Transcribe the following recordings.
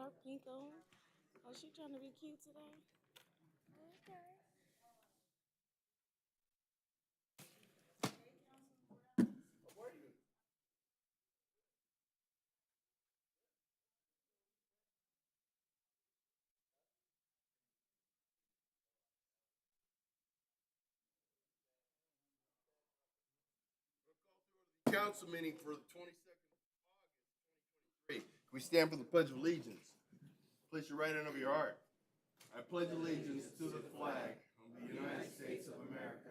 her pink on. Oh, she trying to be cute today? Okay. Council meeting for the 22nd of August, 2023. Can we stand for the Pledge of Allegiance? Place your right hand over your heart. I pledge allegiance to the flag of the United States of America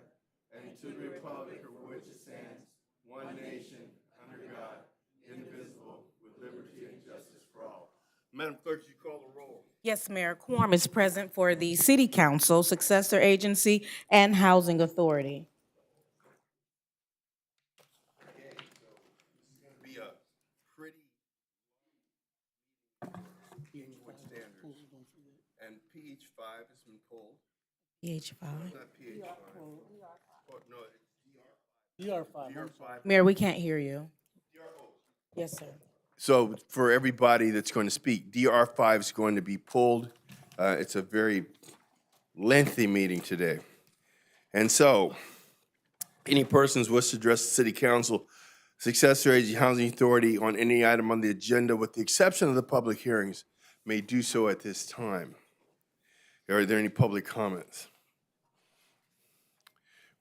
and to the republic for which it stands, one nation, under God, indivisible, with liberty and justice for all. Madam Clerk, you call the roll. Yes, Mayor. Quorum is present for the City Council, Successor Agency, and Housing Authority. Okay, so this is going to be a pretty Inglewood standards. And PH5 has been pulled. PH5. Not PH5. Oh, no, it's DR5. DR5. Mayor, we can't hear you. Yes, sir. So for everybody that's going to speak, DR5 is going to be pulled. It's a very lengthy meeting today. And so any persons wish to address the City Council, Successor Agency Housing Authority on any item on the agenda with the exception of the public hearings may do so at this time. Are there any public comments?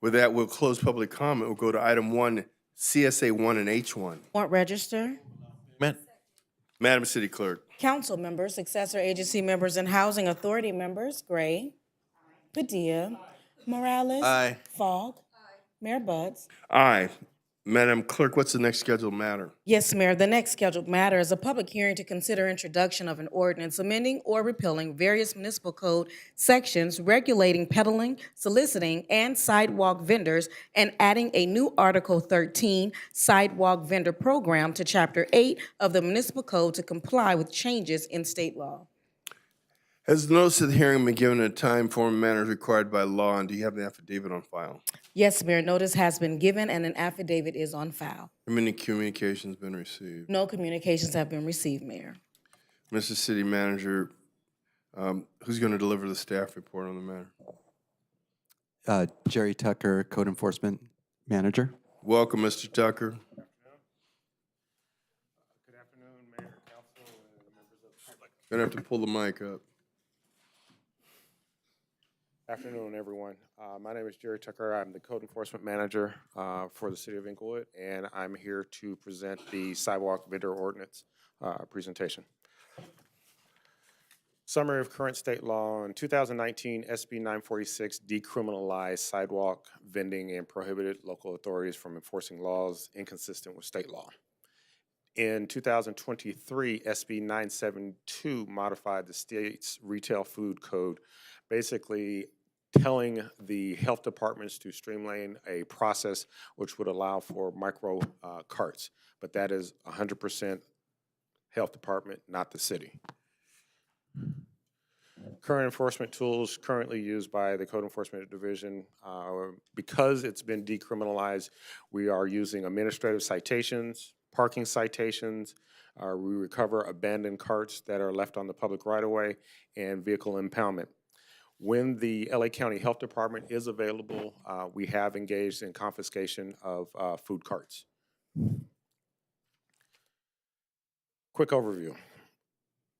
With that, we'll close public comment. We'll go to item 1, CSA 1 and H1. Warrant register. Madam City Clerk. Council members, Successor Agency members, and Housing Authority members, Gray. Padilla. Morales. Aye. Fogg. Mayor Buds. Aye. Madam Clerk, what's the next scheduled matter? Yes, Mayor. The next scheduled matter is a public hearing to consider introduction of an ordinance amending or repealing various municipal code sections regulating peddling, soliciting, and sidewalk vendors, and adding a new Article 13 sidewalk vendor program to Chapter 8 of the municipal code to comply with changes in state law. Has the notice of the hearing been given in a time, form, and manner required by law, and do you have an affidavit on file? Yes, Mayor. Notice has been given and an affidavit is on file. How many communications been received? No communications have been received, Mayor. Mr. City Manager, who's going to deliver the staff report on the matter? Jerry Tucker, Code Enforcement Manager. Welcome, Mr. Tucker. Good afternoon, Mayor, Council, and members of the public. Gonna have to pull the mic up. Afternoon, everyone. My name is Jerry Tucker. I'm the Code Enforcement Manager for the City of Inglewood, and I'm here to present the Sidewalk Vendor Ordinance presentation. Summary of current state law. In 2019, SB 946 decriminalized sidewalk vending and prohibited local authorities from enforcing laws inconsistent with state law. In 2023, SB 972 modified the state's retail food code, basically telling the health departments to streamline a process which would allow for micro carts. But that is 100% health department, not the city. Current enforcement tools currently used by the Code Enforcement Division, because it's been decriminalized, we are using administrative citations, parking citations, we recover abandoned carts that are left on the public right-of-way, and vehicle impoundment. When the LA County Health Department is available, we have engaged in confiscation of food carts. Quick overview.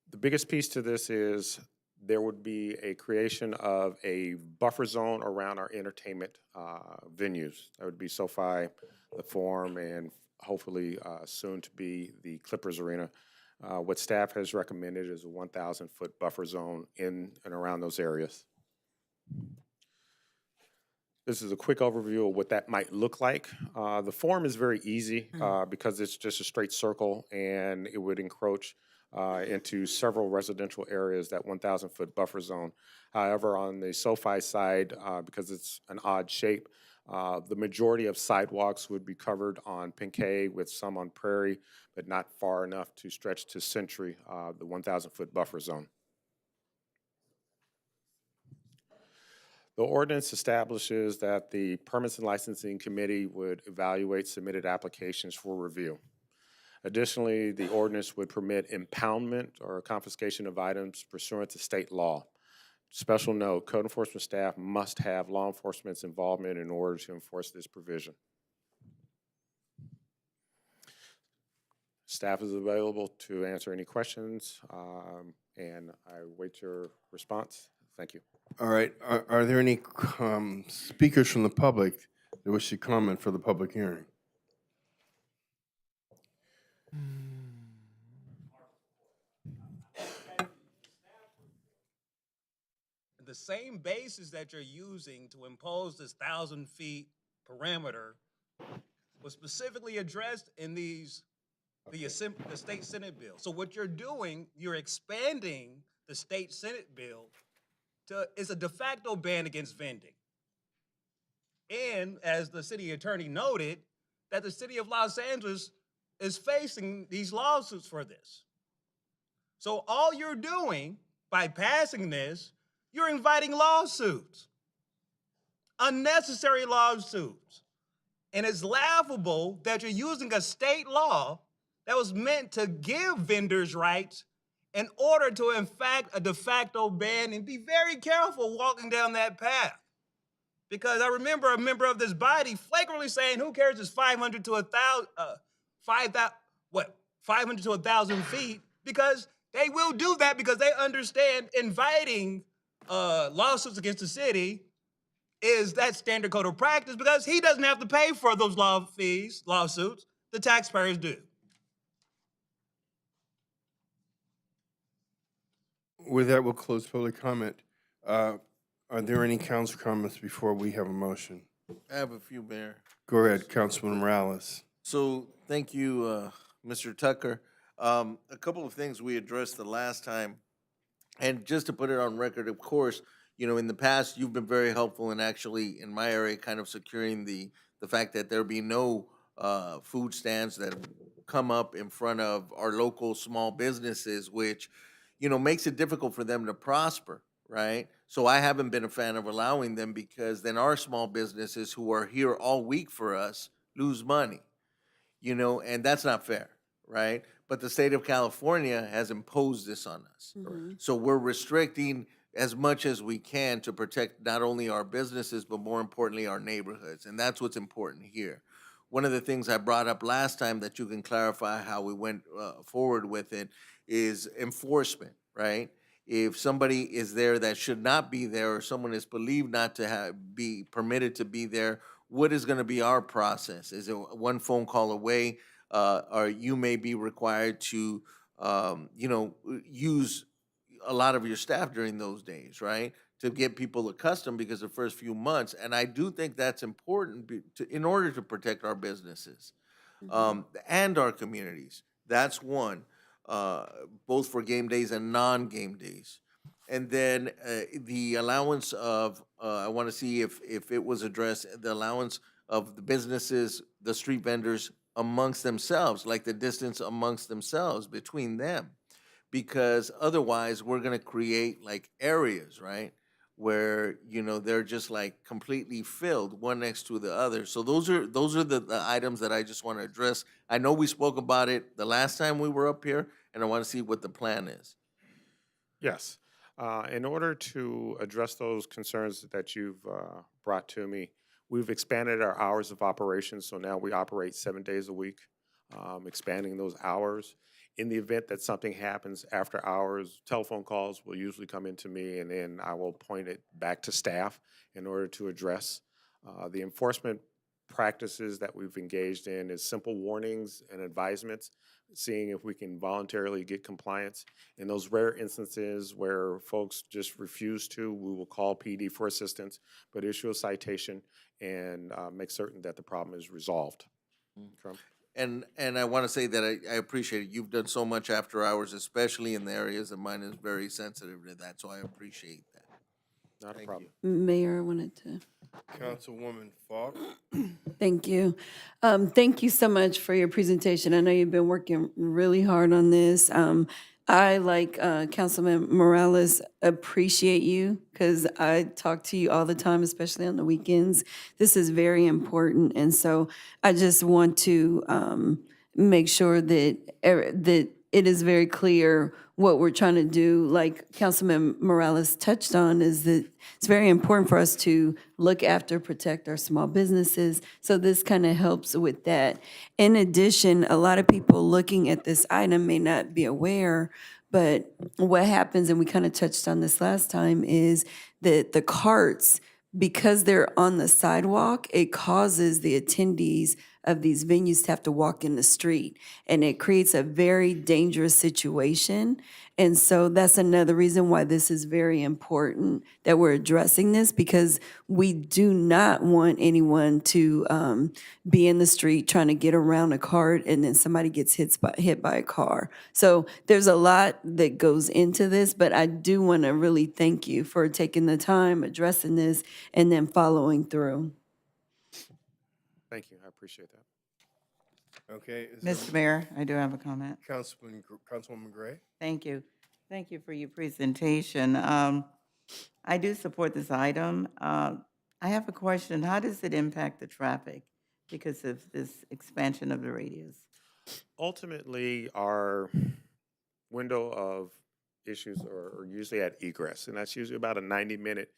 The biggest piece to this is there would be a creation of a buffer zone around our entertainment venues. That would be SoFi, the Forum, and hopefully soon to be the Clippers Arena. What staff has recommended is a 1,000-foot buffer zone in and around those areas. This is a quick overview of what that might look like. The form is very easy because it's just a straight circle and it would encroach into several residential areas, that 1,000-foot buffer zone. However, on the SoFi side, because it's an odd shape, the majority of sidewalks would be covered on Pinkay with some on Prairie, but not far enough to stretch to Century, the 1,000-foot buffer zone. The ordinance establishes that the Permits and Licensing Committee would evaluate submitted applications for review. Additionally, the ordinance would permit impoundment or confiscation of items pursuant to state law. Special note, code enforcement staff must have law enforcement's involvement in order to enforce this provision. Staff is available to answer any questions, and I wait your response. Thank you. All right, are there any speakers from the public that wish to comment for the public hearing? The same basis that you're using to impose this 1,000 feet parameter was specifically addressed in the state Senate bill. So what you're doing, you're expanding the state Senate bill is a de facto ban against vending. And as the city attorney noted, that the city of Los Angeles is facing these lawsuits for this. So all you're doing by passing this, you're inviting lawsuits, unnecessary lawsuits. And it's laughable that you're using a state law that was meant to give vendors rights in order to, in fact, a de facto ban, and be very careful walking down that path. Because I remember a member of this body flagrantly saying, who cares, it's 500 to 1,000 feet, because they will do that because they understand inviting lawsuits against the city is that standard code of practice, because he doesn't have to pay for those lawsuits, the taxpayers do. With that, we'll close public comment. Are there any council comments before we have a motion? I have a few, Mayor. Go ahead, Councilman Morales. So, thank you, Mr. Tucker. A couple of things we addressed the last time, and just to put it on record, of course, you know, in the past, you've been very helpful in actually, in my area, kind of securing the fact that there be no food stands that come up in front of our local small businesses, which, you know, makes it difficult for them to prosper, right? So I haven't been a fan of allowing them, because then our small businesses who are here all week for us lose money, you know, and that's not fair, right? But the state of California has imposed this on us. So we're restricting as much as we can to protect not only our businesses, but more importantly, our neighborhoods. And that's what's important here. One of the things I brought up last time that you can clarify how we went forward with it is enforcement, right? If somebody is there that should not be there, or someone is believed not to be permitted to be there, what is going to be our process? Is it one phone call away? Or you may be required to, you know, use a lot of your staff during those days, right? To get people accustomed, because the first few months, and I do think that's important in order to protect our businesses and our communities. That's one, both for game days and non-game days. And then the allowance of, I want to see if it was addressed, the allowance of the businesses, the street vendors amongst themselves, like the distance amongst themselves between them. Because otherwise, we're going to create like areas, right, where, you know, they're just like completely filled, one next to the other. So those are the items that I just want to address. I know we spoke about it the last time we were up here, and I want to see what the plan is. Yes. In order to address those concerns that you've brought to me, we've expanded our hours of operation, so now we operate 7 days a week, expanding those hours. In the event that something happens after hours, telephone calls will usually come into me, and then I will point it back to staff in order to address. The enforcement practices that we've engaged in is simple warnings and advisements, seeing if we can voluntarily get compliance. In those rare instances where folks just refuse to, we will call PD for assistance, but issue a citation and make certain that the problem is resolved. Okay. And I want to say that I appreciate it. You've done so much after hours, especially in the areas that mine is very sensitive to that, so I appreciate that. Not a Thank problem. Mayor, I wanted to. Councilwoman Falk. Thank you. Thank you so much for your presentation. I know you've been working really hard on this. I, like Councilman Morales, appreciate you, because I talk to you all the time, especially on the weekends. This is very important, and so I just want to make sure that, that it is very clear what we're trying to do. Like Councilman Morales touched on, is that it's very important for us to look after, protect our small businesses. So this kind of helps with that. In addition, a lot of people looking at this item may not be aware, but what happens, and we kind of touched on this last time, is that the carts, because they're on the sidewalk, it causes the attendees of these venues to have to walk in the street. And it creates a very dangerous situation. And so that's another reason why this is very important that we're addressing this, because we do not want anyone to be in the street trying to get around a cart and then somebody gets hit by a car. So there's a lot that goes into this, but I do want to really thank you for taking the time, addressing this, and then following through. Thank you, I appreciate that. Okay. Is Mr. Mayor, I do have a comment. Councilwoman Gray? Thank you. Thank you for your presentation. I do support this item. I have a question. How does it impact the traffic because of this expansion of the radius? Ultimately, our window of issues are usually at egress, and that's usually about a 90-minute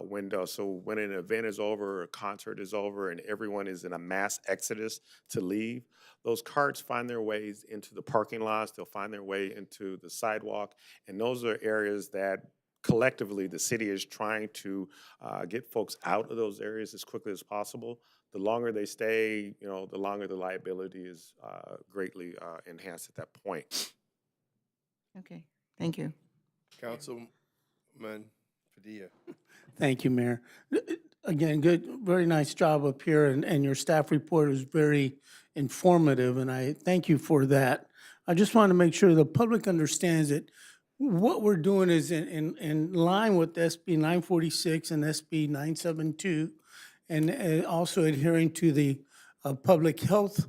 window. So when an event is over, a concert is over, and everyone is in a mass exodus to leave, those carts find their ways into the parking lots, they'll find their way into the sidewalk, and those are areas that collectively the city is trying to get folks out of those areas as quickly as possible. The longer they stay, the longer the liability is greatly enhanced at that point. Okay, thank you. Councilman Padilla. Thank you, Mayor. Again, good, very nice job up here, and your staff report is very informative, and I thank you for that. I just want to make sure the public understands that what we're doing is in line with SB 946 and SB 972, and also adhering to the public health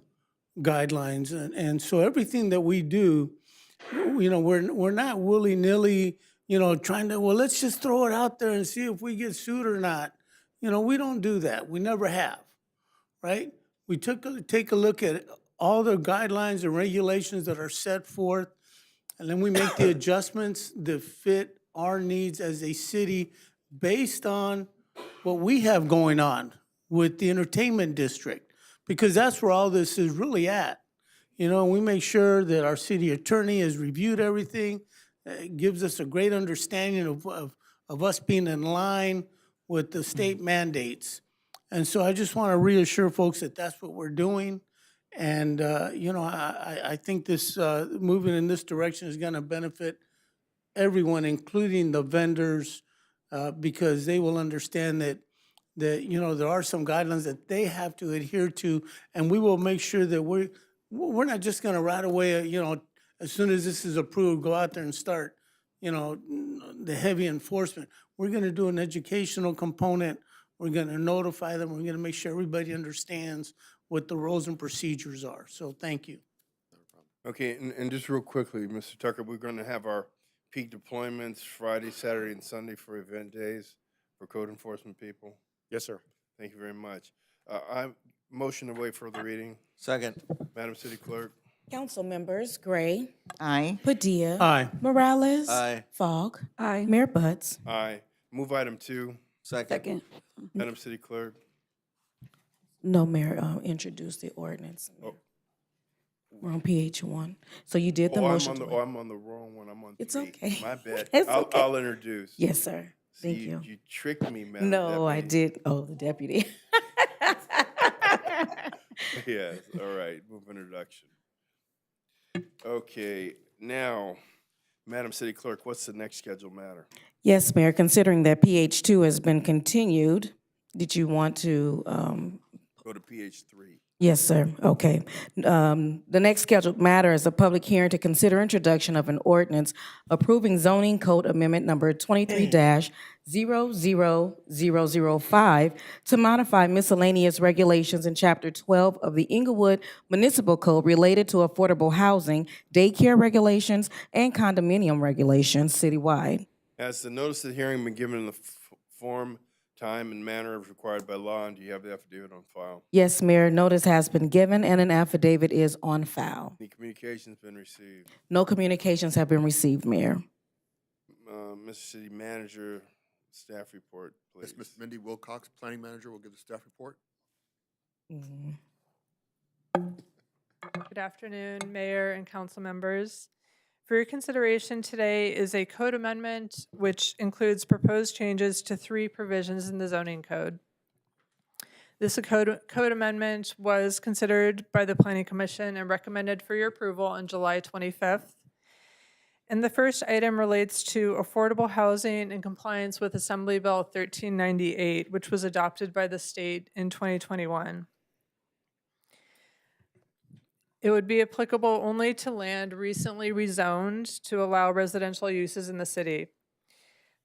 guidelines. And so everything that we do, we're not willy-nilly, trying to, well, let's just throw it out there and see if we get sued or not. We don't do that. We never have, right? We take a look at all the guidelines and regulations that are set forth, and then we make the adjustments that fit our needs as a city based on what we have going on with the entertainment district, because that's where all this is really at. We make sure that our city attorney has reviewed everything. It gives us a great understanding of us being in line with the state mandates. And so I just want to reassure folks that that's what we're doing. And, I think this moving in this direction is going to benefit everyone, including the vendors, because they will understand that there are some guidelines that they have to adhere to, and we will make sure that we're not just going to right away, as soon as this is approved, go out there and start, the heavy enforcement. We're going to do an educational component. We're going to notify them. We're going to make sure everybody understands what the rules and procedures are. So thank you. Okay, and just real quickly, Mr. Tucker, we're going to have our peak deployments Friday, Saturday, and Sunday for event days for code enforcement people. Yes, sir. Thank you very much. I motion to waive further reading. Second. Madam City Clerk. Council members Gray, Aye. Padilla. Aye. Morales. Aye. Fogg. Aye. Mayor Butts. Aye. Move item 2. Second. Madam City Clerk. No, Mayor, introduce the ordinance. Oh. We're on PH 1. So you did the motion to waive. I'm on the wrong one. I'm on It's 3. okay. My bad. It's okay. I'll introduce. Yes, sir. See, Thank you. You tricked me, Madam No, I Deputy. did. Oh, the deputy. Yes, all right, move introduction. Okay, now, Madam City Clerk, what's the next scheduled matter? Yes, Mayor, considering that PH 2 has been continued, did you want to, Go to PH 3. yes, sir, okay. The next scheduled matter is a public hearing to consider introduction of an ordinance approving zoning code amendment number 23-00005 to modify miscellaneous regulations in Chapter 12 of the Inglewood Municipal Code related to affordable housing, daycare regulations, and condominium regulations citywide. Has the notice of the hearing been given in the form time and manner as required by law, and do you have the affidavit on file? Yes, Mayor, notice has been given and an affidavit is on file. Any communications been received? No communications have been received, Mayor. Mr. City Manager, staff report, please. Yes, Ms. Mindy Wilcox, Planning Manager, will give the staff report. Good afternoon, Mayor and council members. For your consideration today is a code amendment which includes proposed changes to 3 provisions in the zoning code. This code amendment was considered by the Planning Commission and recommended for your approval on July 25th. And the first item relates to affordable housing in compliance with Assembly Bill 1398, which was adopted by the state in 2021. It would be applicable only to land recently rezoned to allow residential uses in the city.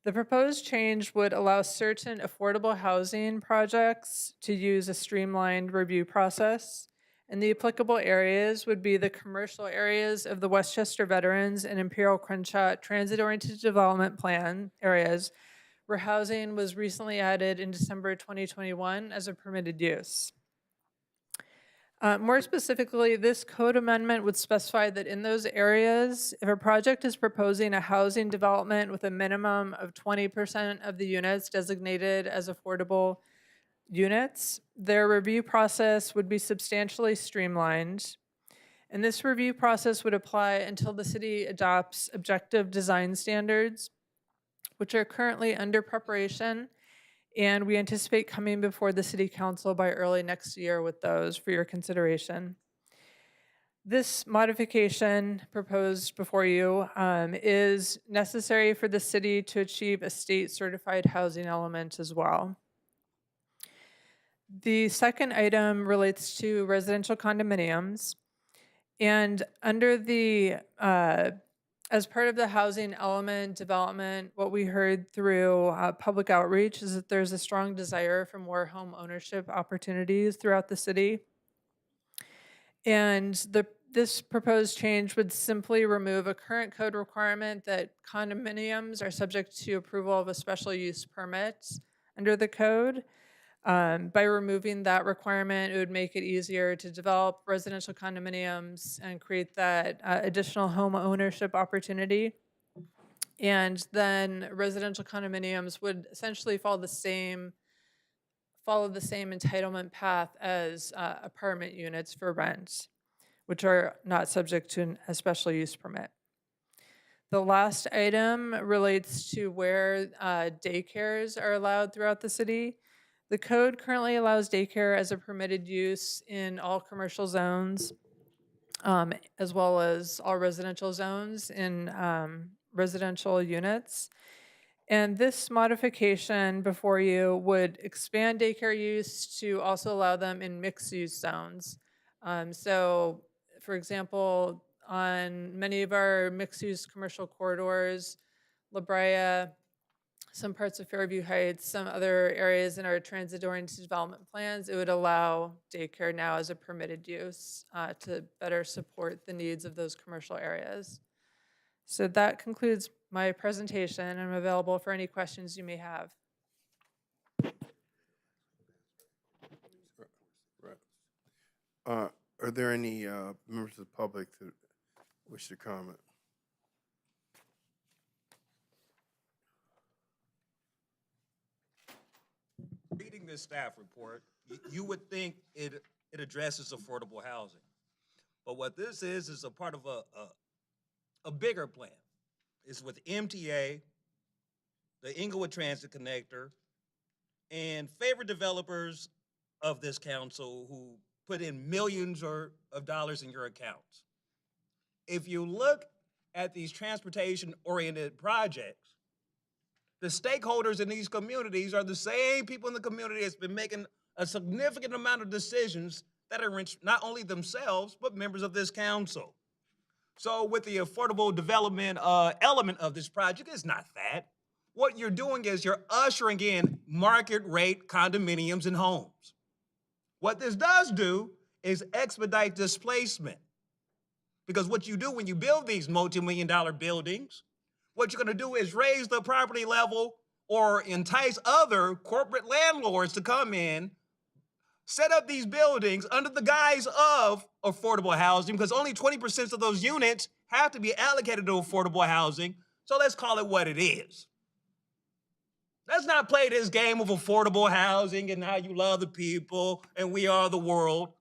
The proposed change would allow certain affordable housing projects to use a streamlined review process, and the applicable areas would be the commercial areas of the Westchester Veterans and Imperial Crenshaw Transit-Oriented Development Plan areas, where housing was recently added in December 2021 as a permitted use. More specifically, this code amendment would specify that in those areas, if a project is proposing a housing development with a minimum of 20% of the units designated as affordable units, their review process would be substantially streamlined. And this review process would apply until the city adopts objective design standards, which are currently under preparation, and we anticipate coming before the City Council by early next year with those for your consideration. This modification proposed before you is necessary for the city to achieve a state certified housing element as well. The second item relates to residential condominiums. And under the, as part of the housing element development, what we heard through public outreach is that there's a strong desire for more home ownership opportunities throughout the city. And this proposed change would simply remove a current code requirement that condominiums are subject to approval of a special use permit under the code. By removing that requirement, it would make it easier to develop residential condominiums and create that additional home ownership opportunity. And then residential condominiums would essentially follow the same entitlement path as apartment units for rent, which are not subject to a special use permit. The last item relates to where daycares are allowed throughout the city. The code currently allows daycare as a permitted use in all commercial zones, as well as all residential zones in residential units. And this modification before you would expand daycare use to also allow them in mixed-use zones. So, for example, on many of our mixed-use commercial corridors, La Brea, some parts of Fairview Heights, some other areas in our transit-oriented development plans, it would allow daycare now as a permitted use to better support the needs of those commercial areas. So that concludes my presentation. I'm available for any questions you may have. Are there any members of the public that wish to comment? Reading this staff report, you would think it addresses affordable housing. But what this is a part of a bigger plan. It's with MTA, the Inglewood Transit Connector, and favorite developers of this council who put in millions of dollars in your accounts. If you look at these transportation-oriented projects, the stakeholders in these communities are the same people in the community that's been making a significant amount of decisions that are not only themselves, but members of this council. So with the affordable development element of this project, it's not that. What you're doing is you're ushering in market rate condominiums and homes. What this does do is expedite displacement. Because what you do when you build these multi-million-dollar buildings, what you're gonna do is raise the property level or entice other corporate landlords to come in, set up these buildings under the guise of affordable housing, because only 20% of those units have to be allocated to affordable housing. So let's call it what it is. Let's not play this game of affordable housing and how you love the people and we are the world.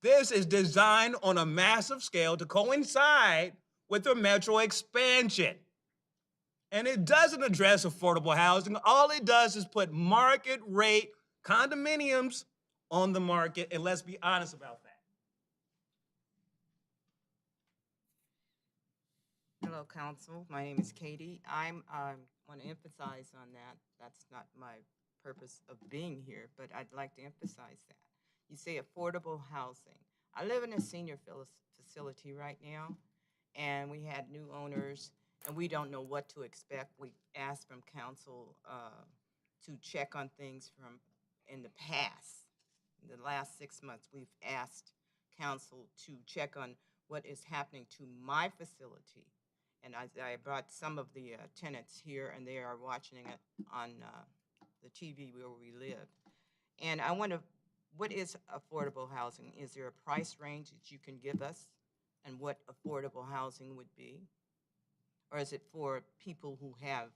This is designed on a massive scale to coincide with the metro expansion. And it doesn't address affordable housing. All it does is put market rate condominiums on the market, and let's be honest about that. Hello, Council. My name is Katie. I want to emphasize on that. That's not my purpose of being here, but I'd like to emphasize that. You say affordable housing. I live in a senior facility right now, and we had new owners, and we don't know what to expect. We asked from council to check on things from in the past. In the last 6 months, we've asked council to check on what is happening to my facility. And I brought some of the tenants here, and they are watching it on the TV where we live. And I wonder, what is affordable housing? Is there a price range that you can give us and what affordable housing would be? Or is it for people who have,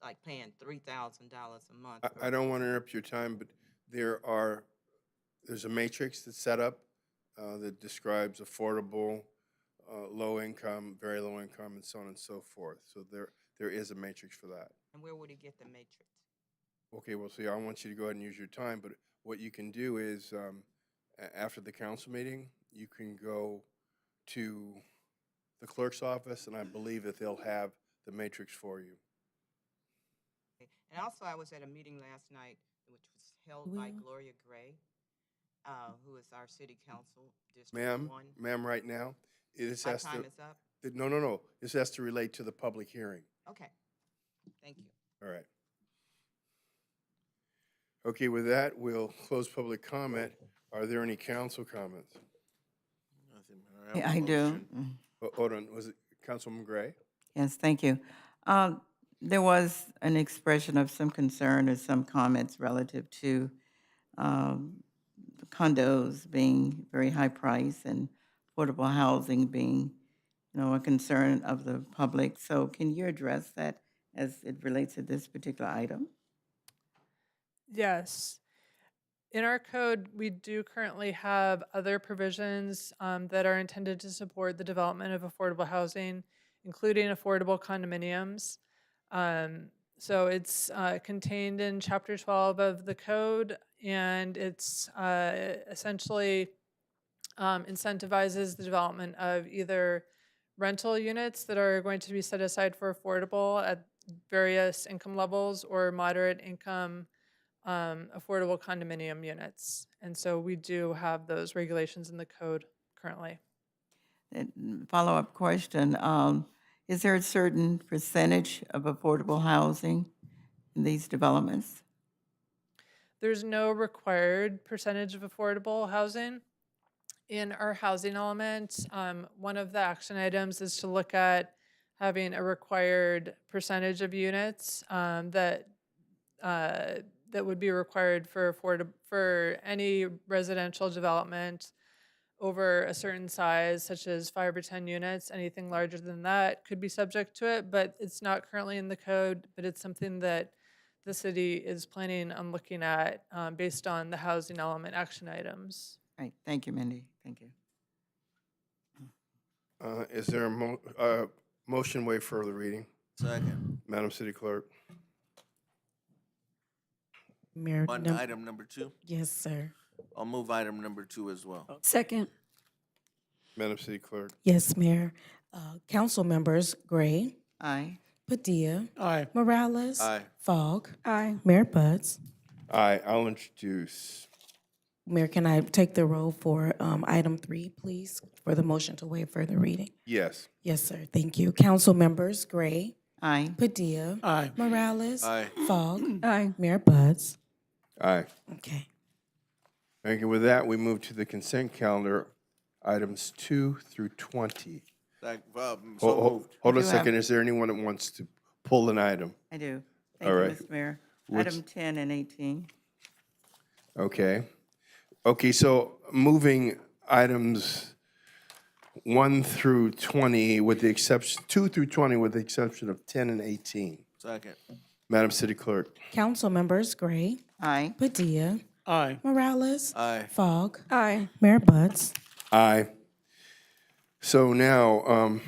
like, paying $3,000 a month? I don't want to interrupt your time, but there's a matrix that's set up that describes affordable, low income, very low income, and so on and so forth. So there is a matrix for that. And where would he get the matrix? Okay, well, see, I want you to go ahead and use your time, but what you can do is, after the council meeting, you can go to the clerk's office, and I believe that they'll have the matrix for you. And also, I was at a meeting last night, which was held by Gloria Gray, who is our city council, District 1. Ma'am, right now, this My has time to, is up? no. This has to relate to the public hearing. Okay, thank you. All right. Okay, with that, we'll close public comment. Are there any council comments? Nothing, Yeah, I do. Hold on, was it Councilwoman Gray? Yes, thank you. There was an expression of some concern or some comments relative to condos being very high price and affordable housing being, a concern of the public. So can you address that as it relates to this particular item? Yes. In our code, we do currently have other provisions that are intended to support the development of affordable housing, including affordable condominiums. So it's contained in Chapter 12 of the code, and it's essentially incentivizes the development of either rental units that are going to be set aside for affordable at various income levels or moderate income affordable condominium units. And so we do have those regulations in the code currently. Follow-up question, is there a certain percentage of affordable housing in these developments? There's no required percentage of affordable housing. In our housing element, one of the action items is to look at having a required percentage of units that would be required for any residential development over a certain size, such as 5 or 10 units. Anything larger than that could be subject to it, but it's not currently in the code, but it's something that the city is planning on looking at based on the housing element action items. Right, thank you, Mindy, thank you. Is there a motion waive further reading? Second. Madam City Clerk? Mayor. On item number 2, Yes, sir. I'll move item number 2 as well. Second. Madam City Clerk? Yes, Mayor. Council members Gray, Aye. Padilla, Aye. Morales, Aye. Fogg, Aye. Mayor Buds. Aye, I'll introduce. Mayor, can I take the roll for item 3, please, for the motion to waive further reading? Yes. Yes, sir. Thank you. Council members Gray, Aye. Padilla, Aye. Morales, Aye. Fogg, Aye. Mayor Buds. Aye. Okay. Thank you. With that, we move to the consent calendar, items 2 through 20. So moved. Hold a You have- second. Is there anyone that wants to pull an item? I do. All Thank you, right. Mr. Mayor. Which- Item 10 and 18. Okay. Okay, so moving items 1 through 20 with the exception, 2 through 20 with the exception of 10 and 18. Second. Madam City Clerk. Council members Gray, Aye. Padilla, Aye. Morales, Aye. Fogg, Aye. Mayor Buds. Aye. So now,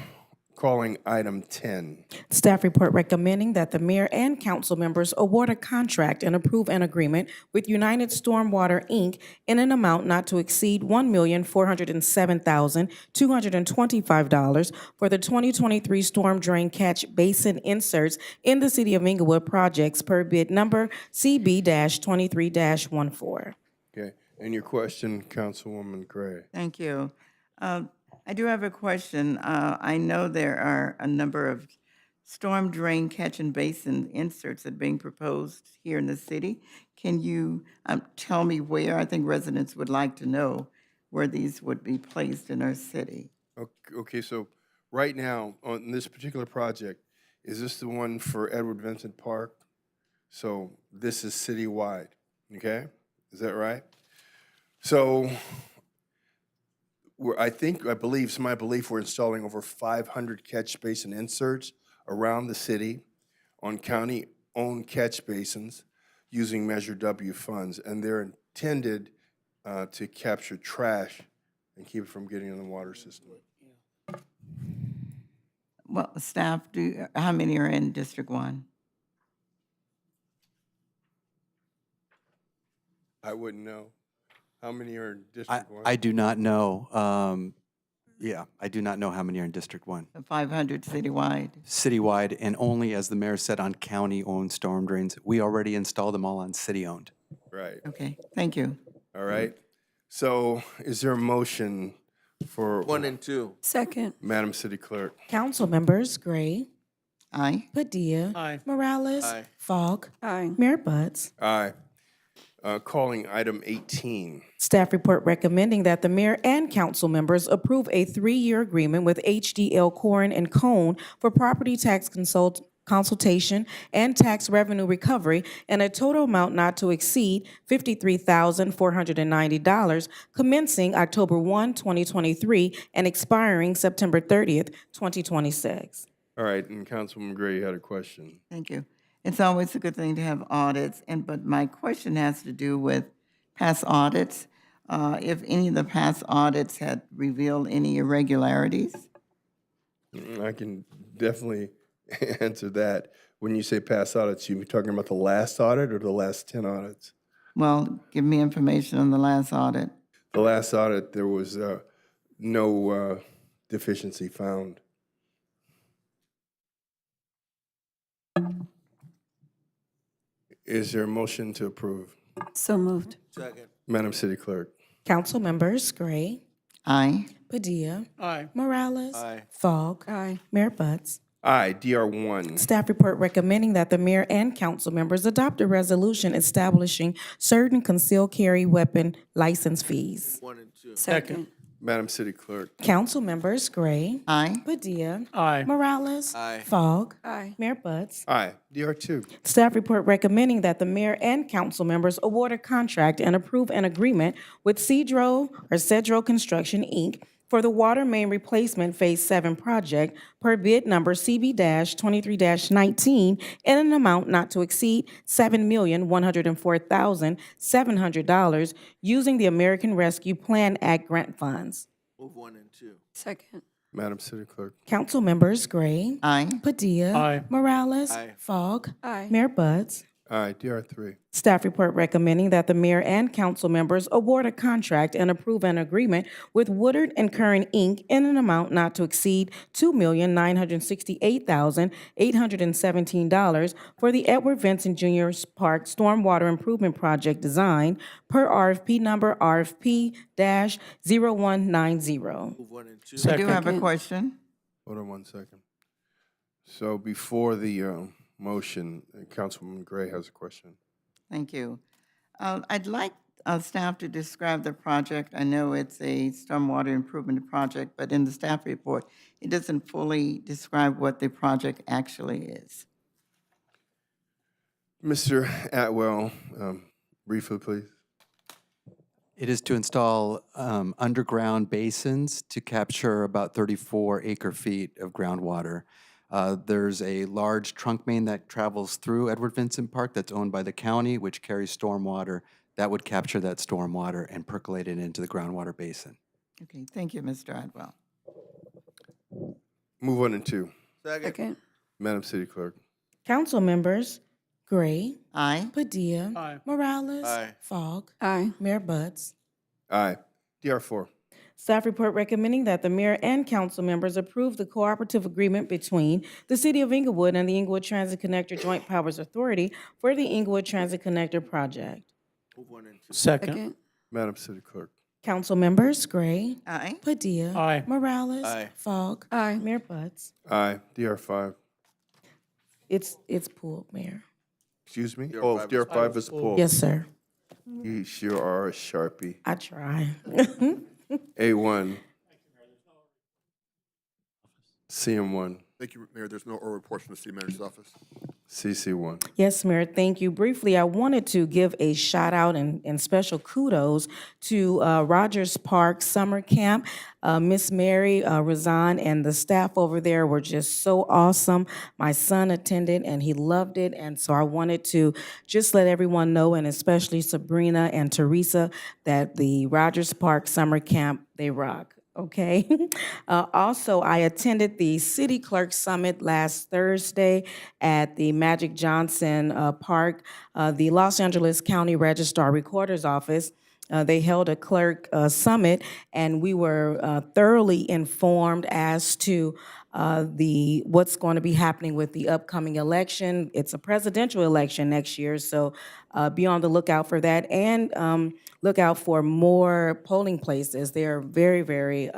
calling item 10. Staff report recommending that the mayor and council members award a contract and approve an agreement with United Stormwater, Inc. in an amount not to exceed $1,407,225 for the 2023 storm drain catch basin inserts in the City of Inglewood projects per bid number CB-23-14. Okay, and your question, Councilwoman Gray. Thank you. I do have a question. I know there are a number of storm drain catch and basin inserts that are being proposed here in the city. Can you tell me where? I think residents would like to know where these would be placed in our city. Okay, so right now, on this particular project, is this the one for Edward Vincent Park? So this is citywide, okay? Is that right? So I believe, it's my belief, we're installing over 500 catch basin inserts around the city on county-owned catch basins using Measure W funds, and they're intended to capture trash and keep it from getting in the water system. Well, staff, how many are in District 1? I wouldn't know. How many are in District 1? I do not know. Yeah, I do not know how many are in District 1. 500 citywide. Citywide, and only, as the mayor said, on county-owned storm drains. We already installed them all on city-owned. Right, Okay, thank you. all right. So is there a motion for? 1 and 2. Second. Madam City Clerk. Council members Gray, Aye. Padilla, Aye. Morales, Aye. Fogg, Aye. Mayor Buds. Aye. Calling item 18. Staff report recommending that the mayor and council members approve a 3-year agreement with HDL Corin and Cone for property tax consultation and tax revenue recovery in a total amount not to exceed $53,490, commencing October 1, 2023, and expiring September 30th, 2026. All right, and Councilwoman Gray, you had a question. Thank you. It's always a good thing to have audits, but my question has to do with past audits. If any of the past audits had revealed any irregularities? I can definitely answer that. When you say past audits, you talking about the last audit or the last 10 audits? Well, give me information on the last audit. The last audit, there was no deficiency found. Is there a motion to approve? So moved. Second. Madam City Clerk. Council members Gray, Aye. Padilla, Aye. Morales, Aye. Fogg, Aye. Mayor Buds. Aye, DR1. Staff report recommending that the mayor and council members adopt a resolution establishing certain concealed carry weapon license fees. 1 and 2. Second. Madam City Clerk. Council members Gray, Aye. Padilla, Aye. Morales, Aye. Fogg, Aye. Mayor Buds. Aye, DR2. Staff report recommending that the mayor and council members award a contract and approve an agreement with Cedro Construction, Inc. for the water main replacement Phase 7 project per bid number CB-23-19 in an amount not to exceed $7,104,700 using the American Rescue Plan Act grant funds. Move 1 and 2. Second. Madam City Clerk. Council members Gray, Aye. Padilla, Aye. Morales, Aye. Fogg, Aye. Mayor Buds. Aye, DR3. Staff report recommending that the mayor and council members award a contract and approve an agreement with Woodard and Curran, Inc. in an amount not to exceed $2,968,817 for the Edward Vincent Jr. Park Stormwater Improvement Project design per RFP number RFP-0190. Move 1 and 2. I do have a Second. question. Hold on 1 second. So before the motion, Councilwoman Gray has a question. Thank you. I'd like staff to describe the project. I know it's a stormwater improvement project, but in the staff report, it doesn't fully describe what the project actually is. Mr. Atwell, briefly, please. It is to install underground basins to capture about 34 acre-feet of groundwater. There's a large trunk main that travels through Edward Vincent Park that's owned by the county, which carries stormwater. That would capture that stormwater and percolate it into the groundwater basin. Okay, thank you, Mr. Adwell. Move on to 2. Second. Madam City Clerk. Council members Gray, Aye. Padilla, Aye. Morales, Aye. Fogg, Aye. Mayor Buds. Aye. DR4. Staff report recommending that the mayor and council members approve the cooperative agreement between the City of Inglewood and the Inglewood Transit Connector Joint Powers Authority for the Inglewood Transit Connector project. Move 1 and 2. Second. Second. Madam City Clerk. Council members Gray, Aye. Padilla, Aye. Morales, Aye. Fogg, Aye. Mayor Buds. Aye. DR5. It's pulled, Mayor. Excuse me? DR5 Oh, is DR5 is pulled. Yes, sir. You sure are a Sharpie. I try. A1. CM1. Thank you, Mayor. There's no oral reports from the city manager's office. CC1. Yes, Mayor, thank you. Briefly, I wanted to give a shout out and special kudos to Rogers Park Summer Camp. Miss Mary Razan and the staff over there were just so awesome. My son attended and he loved it. And so I wanted to just let everyone know, and especially Sabrina and Teresa, that the Rogers Park Summer Camp, they rock. Okay. Also, I attended the City Clerk Summit last Thursday at the Magic Johnson Park. The Los Angeles County Registrar Recorder's Office, they held a clerk summit, and we were thoroughly informed as to what's going to be happening with the upcoming election. It's a presidential election next year, so be on the lookout for that, and look out for more polling places. They are very, very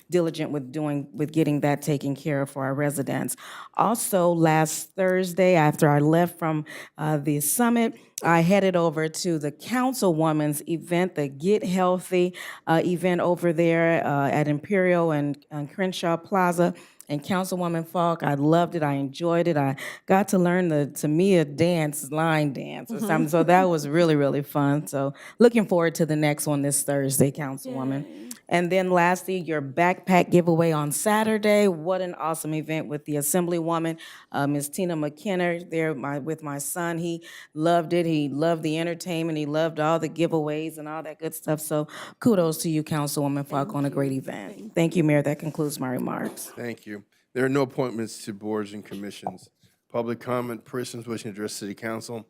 diligent with getting that taken care of for our residents. Also, last Thursday, after I left from the summit, I headed over to the Councilwoman's event, the Get Healthy event over there at Imperial and Crenshaw Plaza. And Councilwoman Falk, I loved it. I enjoyed it. I got to learn the Tamia dance, line dance or something. So that was really, really fun. So looking forward to the next one this Thursday, Councilwoman. And then lastly, your backpack giveaway on Saturday. What an awesome event with the Assemblywoman, Ms. Tina McKenna there with my son. He loved it. He loved the entertainment. He loved all the giveaways and all that good stuff. So kudos to you, Councilwoman Falk, on a great event. Thank you, Mayor. That concludes my remarks. Thank you. There are no appointments to boards and commissions. Public comment, persons wishing to address City Council.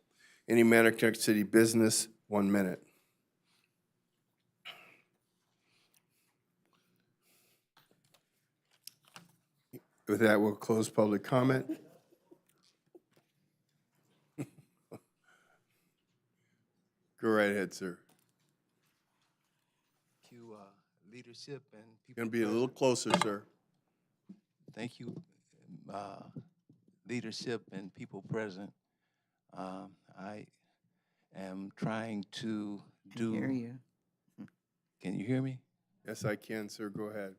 Any matter connected to city business, 1 minute. With that, we'll close public comment. Go right ahead, sir. Thank you, leadership and people. Going to be a little closer, sir. Thank you, leadership and people present. I am trying to do. Hear you. Can you hear me? Yes, I can, sir. Go ahead.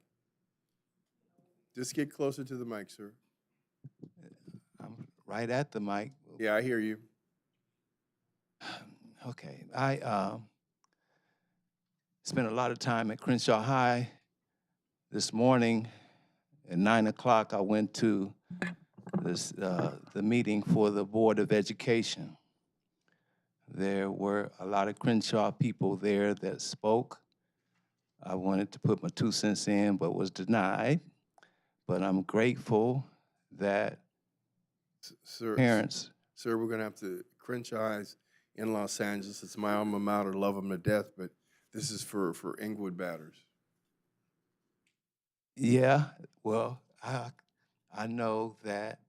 Just get closer to the mic, sir. I'm right at the mic. Yeah, I hear you. Okay, I spent a lot of time at Crenshaw High. This morning at 9 o'clock, I went to the meeting for the Board of Education. There were a lot of Crenshaw people there that spoke. I wanted to put my 2 cents in, but was denied. But I'm grateful that Sir, parents. Sir, we're going to have to Crenshaw High's in Los Angeles. It's my alma mater, love them to death, but this is for Inglewood batters. Yeah, well, I know that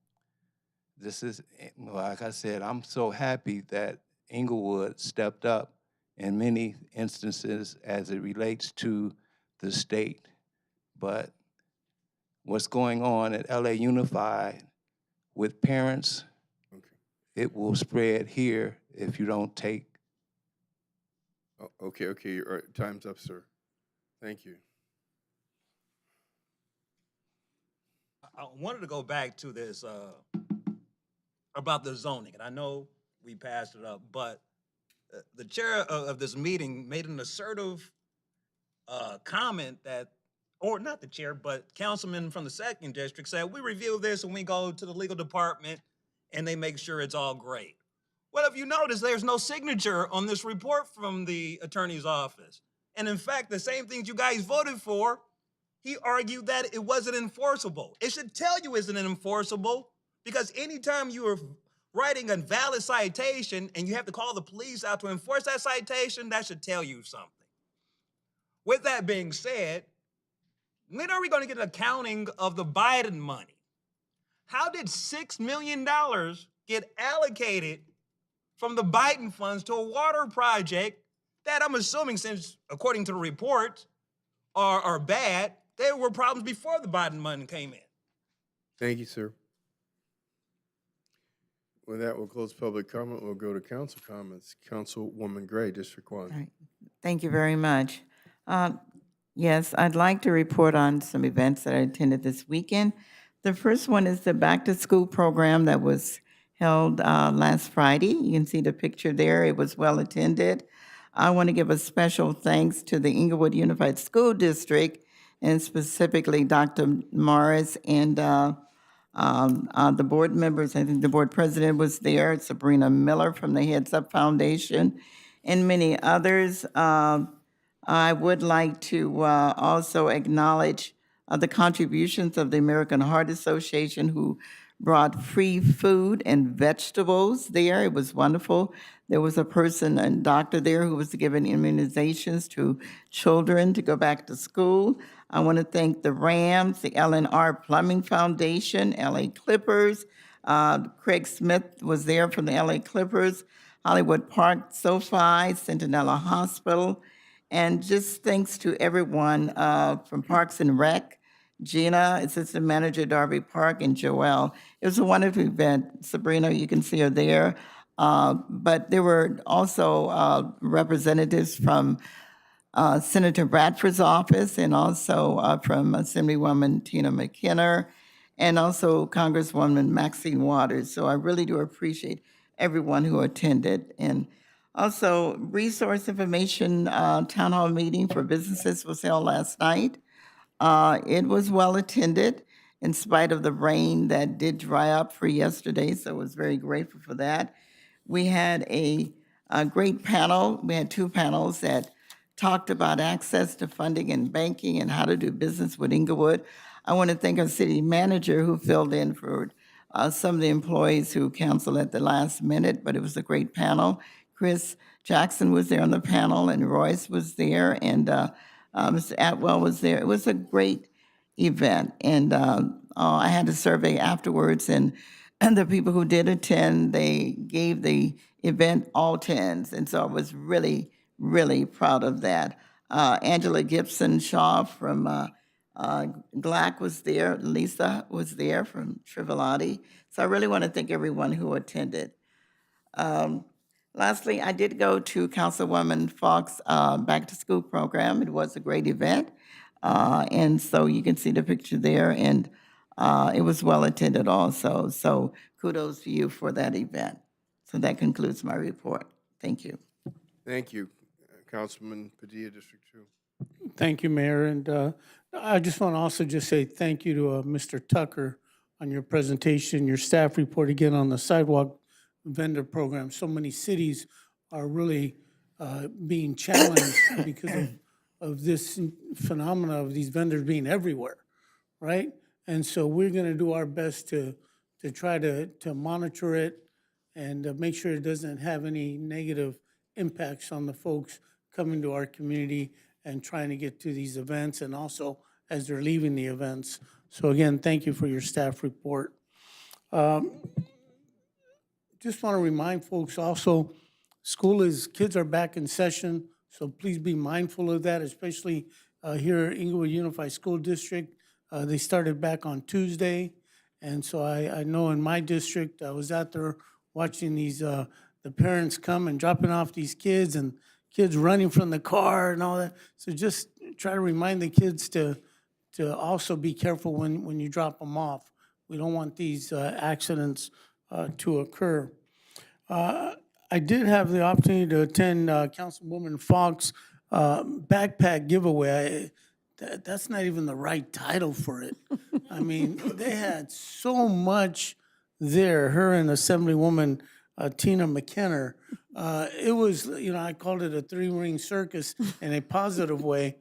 this is, like I said, I'm so happy that Inglewood stepped up in many instances as it relates to the state. But what's going on at LA Unified with parents, it will spread here if you don't take. Oh, okay, your time's up, sir. Thank you. I wanted to go back to this about the zoning, and I know we passed it up. But the chair of this meeting made an assertive comment that, or not the chair, but councilman from the second district said, we review this and we go to the legal department and they make sure it's all great. Well, if you notice, there's no signature on this report from the attorney's office. And in fact, the same things you guys voted for, he argued that it wasn't enforceable. It should tell you it's enforceable, because anytime you are writing a valid citation and you have to call the police out to enforce that citation, that should tell you something. With that being said, when are we going to get an accounting of the Biden money? How did $6 million get allocated from the Biden funds to a water project that I'm assuming, since according to the report, are bad, there were problems before the Biden money came in? Thank you, sir. With that, we'll close public comment. We'll go to council comments. Councilwoman Gray, District 1. All right. Thank you very much. Yes, I'd like to report on some events that I attended this weekend. The first one is the Back to School program that was held last Friday. You can see the picture there. It was well attended. I want to give a special thanks to the Inglewood Unified School District, and specifically Dr. Morris and the board members. I think the board president was there, Sabrina Miller from the Heads Up Foundation, and many others. I would like to also acknowledge the contributions of the American Heart Association, who brought free food and vegetables there. It was wonderful. There was a person, a doctor there, who was giving immunizations to children to go back to school. I want to thank the Rams, the LNR Plumbing Foundation, LA Clippers. Craig Smith was there from the LA Clippers, Hollywood Park, SoFi, Centinela Hospital. And just thanks to everyone from Parks and Rec, Gina, Assistant Manager Darby Park, and Joelle. It was a wonderful event. Sabrina, you can see her there. But there were also representatives from Senator Bradford's office, and also from Assemblywoman Tina McKinnon, and also Congresswoman Maxine Waters. So I really do appreciate everyone who attended. And also, resource information town hall meeting for businesses was held last night. It was well attended in spite of the rain that did dry up for yesterday, so I was very grateful for that. We had a great panel. We had two panels that talked about access to funding and banking and how to do business with Inglewood. I want to thank our city manager who filled in for some of the employees who canceled at the last minute, but it was a great panel. Chris Jackson was there on the panel, and Royce was there, and Mr. Atwell was there. It was a great event, and I had a survey afterwards, and the people who did attend, they gave the event all 10s, and so I was really, really proud of that. Angela Gibson Shaw from GLAC was there. Lisa was there from Trivelati. So I really want to thank everyone who attended. Lastly, I did go to Councilwoman Fox's Back to School program. It was a great event. And so you can see the picture there, and it was well attended also. So kudos to you for that event. So that concludes my report. Thank you. Thank you. Councilman Padilla, District 2. Thank you, Mayor. And I just want to also just say thank you to Mr. Tucker on your presentation, your staff report again on the sidewalk vendor program. So many cities are really being challenged because of this phenomena of these vendors being everywhere, right? And so we're going to do our best to try to monitor it and make sure it doesn't have any negative impacts on the folks coming to our community and trying to get to these events, and also as they're leaving the events. So again, thank you for your staff report. Just want to remind folks also, kids are back in session, so please be mindful of that, especially here at Inglewood Unified School District. They started back on Tuesday, and so I know in my district, I was out there watching these, the parents come and dropping off these kids, and kids running from the car and all that. So just try to remind the kids to also be careful when you drop them off. We don't want these accidents to occur. I did have the opportunity to attend Councilwoman Fox's backpack giveaway. That's not even the right title for it. I mean, they had so much there, her and Assemblywoman Tina McKenna. It was, I called it a three-ring circus in a positive way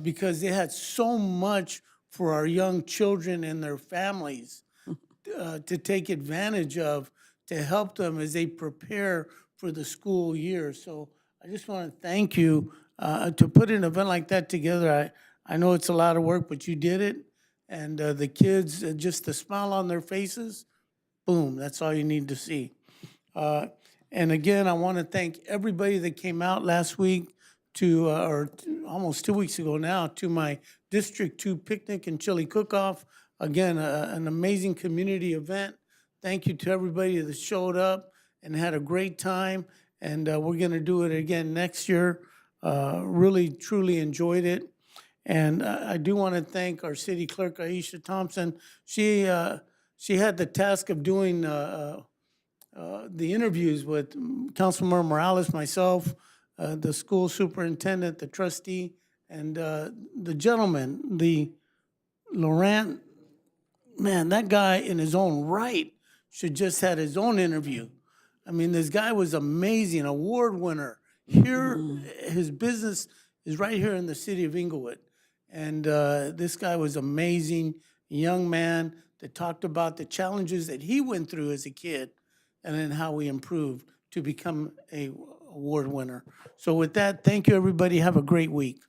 because they had so much for our young children and their families to take advantage of to help them as they prepare for the school year. So I just want to thank you to put an event like that together. I know it's a lot of work, but you did it. And the kids, just the smile on their faces, boom, that's all you need to see. And again, I want to thank everybody that came out last week to, almost 2 weeks ago now, to my District 2 picnic and chili cook-off. Again, an amazing community event. Thank you to everybody that showed up and had a great time. And we're going to do it again next year. Really, truly enjoyed it. And I do want to thank our city clerk, Aisha Thompson. She had the task of doing the interviews with Councilmember Morales, myself, the school superintendent, the trustee, and the gentleman, the Laurent. Man, that guy in his own right should just had his own interview. I mean, this guy was amazing, award winner. Here, his business is right here in the city of Inglewood. And this guy was amazing, young man that talked about the challenges that he went through as a kid and then how he improved to become a award winner. So with that, thank you, everybody. Have a great week.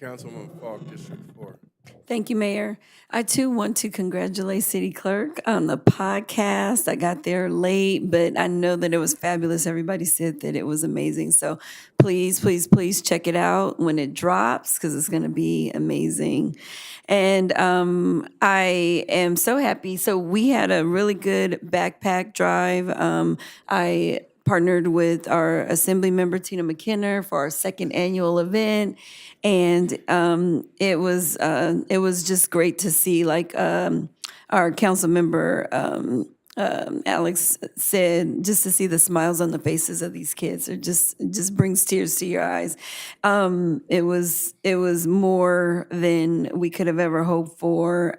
Councilwoman Falk, District 4. Thank you, Mayor. I too want to congratulate City Clerk on the podcast. I got there late, but I know that it was fabulous. Everybody said that it was amazing. So please, please, please check it out when it drops because it's going to be amazing. And I am so happy. So we had a really good backpack drive. I partnered with our Assembly member, Tina McKenna, for our second annual event. And it was just great to see, like our council member, Alex said, just to see the smiles on the faces of these kids. It just brings tears to your eyes. It was more than we could have ever hoped for.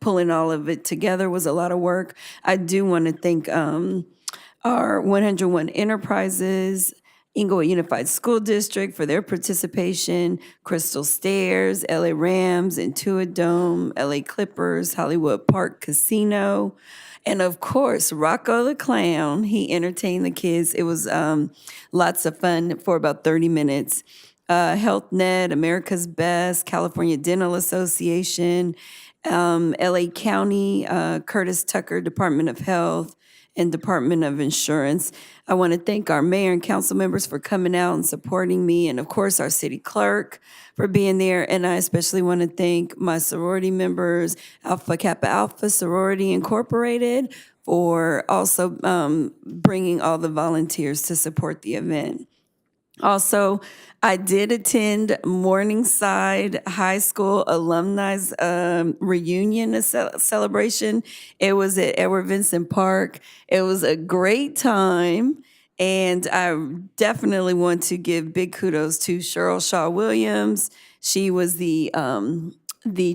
Pulling all of it together was a lot of work. I do want to thank our 101 Enterprises, Inglewood Unified School District for their participation, Crystal Stairs, LA Rams, Intuit Dome, LA Clippers, Hollywood Park Casino, and of course, Rocco the Clown. He entertained the kids. It was lots of fun for about 30 minutes. HealthNet, America's Best, California Dental Association, LA County, Curtis Tucker Department of Health, and Department of Insurance. I want to thank our mayor and council members for coming out and supporting me, and of course, our city clerk for being there. And I especially want to thank my sorority members, Alpha Kappa Alpha Sorority Incorporated, for also bringing all the volunteers to support the event. Also, I did attend Morningside High School alumni's reunion celebration. It was at Edward Vincent Park. It was a great time, and I definitely want to give big kudos to Cheryl Shaw Williams. She was the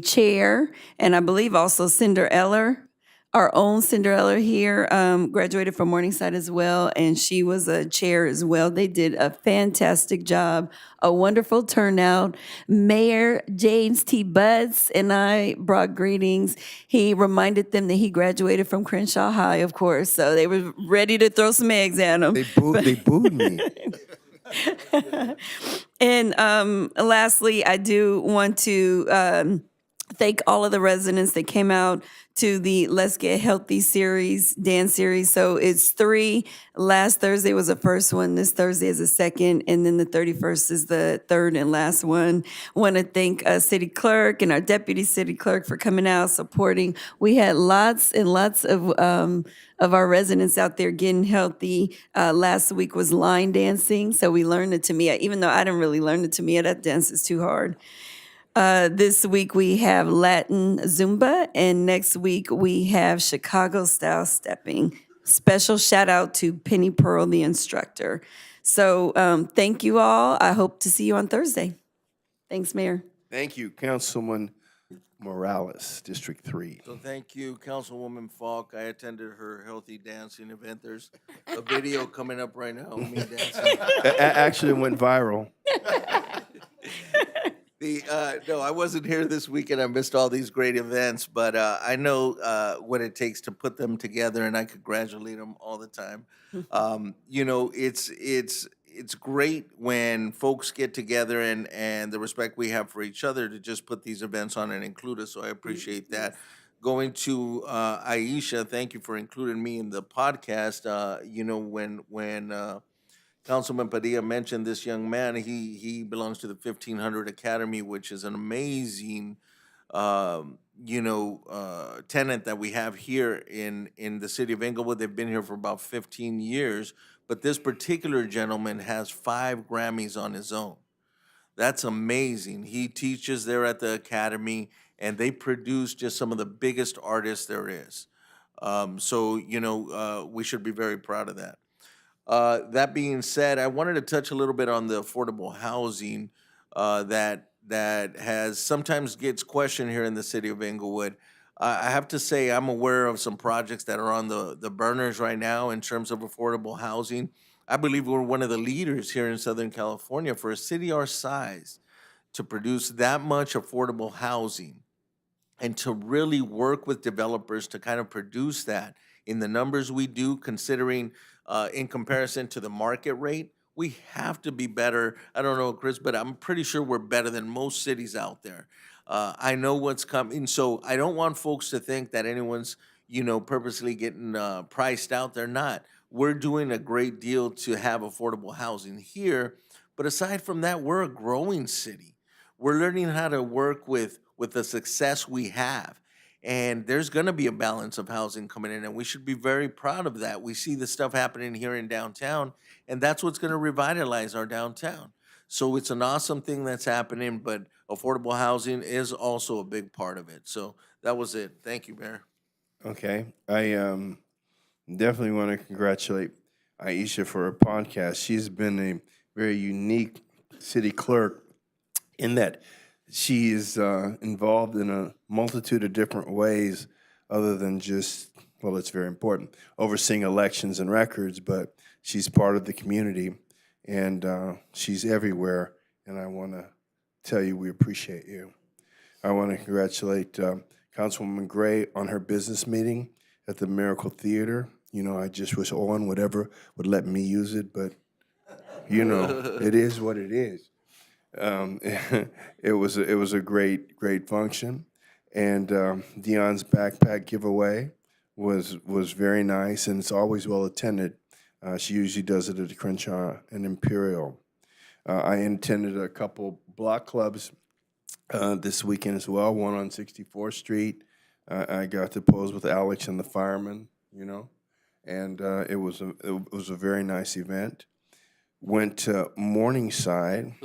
chair, and I believe also Cinder Eller. Our own Cinderella here graduated from Morningside as well, and she was a chair as well. They did a fantastic job, a wonderful turnout. Mayor James T. Butts and I brought greetings. He reminded them that he graduated from Crenshaw High, of course, so they were ready to throw some eggs at him. They booed me. And lastly, I do want to thank all of the residents that came out to the Let's Get Healthy series, dance series. So it's 3. Last Thursday was the first one. This Thursday is the second. And then the 31st is the third and last one. I want to thank City Clerk and our Deputy City Clerk for coming out, supporting. We had lots and lots of our residents out there getting healthy. Last week was line dancing. So we learned the Tamiya, even though I didn't really learn the Tamiya, that dance is too hard. This week we have Latin Zumba, and next week we have Chicago style stepping. Special shout out to Penny Pearl, the instructor. So thank you all. I hope to see you on Thursday. Thanks, Mayor. Thank you, Councilman Morales, District 3. So thank you, Councilwoman Falk. I attended her healthy dancing event. There's a video coming up right now of me dancing. Actually, it went viral. No, I wasn't here this weekend. I missed all these great events, but I know what it takes to put them together, and I congratulate them all the time. You know, it's great when folks get together and the respect we have for each other to just put these events on and include us. So I appreciate that. Going to Aisha, thank you for including me in the podcast. You know, when Councilman Padilla mentioned this young man, he belongs to the 1500 Academy, which is an amazing tenant that we have here in the city of Inglewood. They've been here for about 15 years, but this particular gentleman has 5 Grammys on his own. That's amazing. He teaches there at the academy, and they produce just some of the biggest artists there is. We should be very proud of that. That being said, I wanted to touch a little bit on the affordable housing that has sometimes gets questioned here in the city of Inglewood. I have to say I'm aware of some projects that are on the burners right now in terms of affordable housing. I believe we're one of the leaders here in Southern California for a city our size to produce that much affordable housing and to really work with developers to kind of produce that in the numbers we do, considering in comparison to the market rate. We have to be better. I don't know, Chris, but I'm pretty sure we're better than most cities out there. I know what's coming, so I don't want folks to think that anyone's, purposely getting priced out. They're not. We're doing a great deal to have affordable housing here, but aside from that, we're a growing city. We're learning how to work with the success we have. And there's going to be a balance of housing coming in, and we should be very proud of that. We see the stuff happening here in downtown, and that's what's going to revitalize our downtown. So it's an awesome thing that's happening, but affordable housing is also a big part of it. So that was it. Thank you, Mayor. Okay. I definitely want to congratulate Aisha for her podcast. She's been a very unique city clerk in that she is involved in a multitude of different ways other than just, well, it's very important, overseeing elections and records, but she's part of the community, and she's everywhere, and I want to tell you we appreciate you. I want to congratulate Councilwoman Gray on her business meeting at the Miracle Theater. I just wish Owen would let me use it, but, it is what it is. It was a great function, and Dion's backpack giveaway was very nice, and it's always well attended. She usually does it at the Crenshaw and Imperial. I attended a couple block clubs this weekend as well. One on 64th Street. I got to pose with Alex and the firemen, and it was a very nice event. Went to Morningside.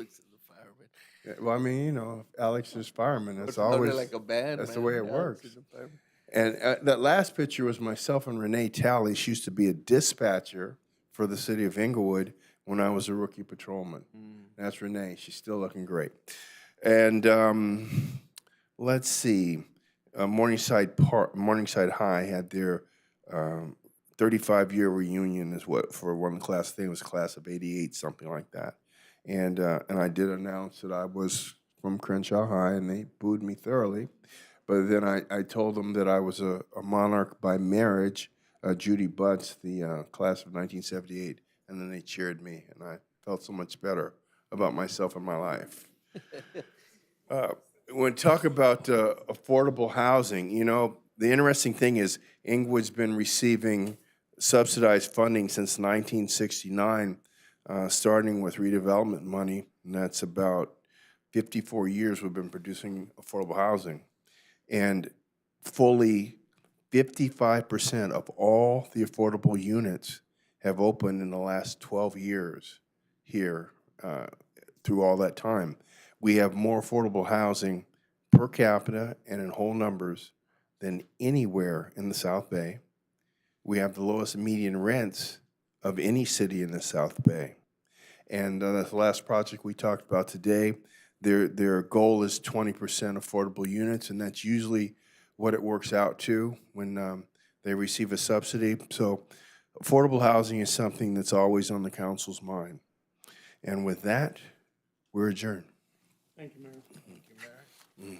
Well, I mean, Alex is fireman. That's always like a band. That's the way it works. And that last picture was myself and Renee Talley. She used to be a dispatcher for the city of Inglewood when I was a rookie patrolman. That's Renee. She's still looking great. And let's see, Morningside High had their 35-year reunion for one class. I think it was class of '88, something like that. And I did announce that I was from Crenshaw High, and they booed me thoroughly. But then I told them that I was a monarch by marriage, Judy Butts, the class of 1978, and then they cheered me, and I felt so much better about myself and my life. When talk about affordable housing, the interesting thing is Inglewood's been receiving subsidized funding since 1969, starting with redevelopment money, and that's about 54 years we've been producing affordable housing. And fully 55% of all the affordable units have opened in the last 12 years here through all that time. We have more affordable housing per capita and in whole numbers than anywhere in the South Bay, We have the lowest median rents of any city in the South Bay. And that's the last project we talked about today. Their goal is 20% affordable units, and that's usually what it works out to when they receive a subsidy. So affordable housing is something that's always on the council's mind. And with that, we're adjourned. Thank you, Mayor. Thank you, Mayor.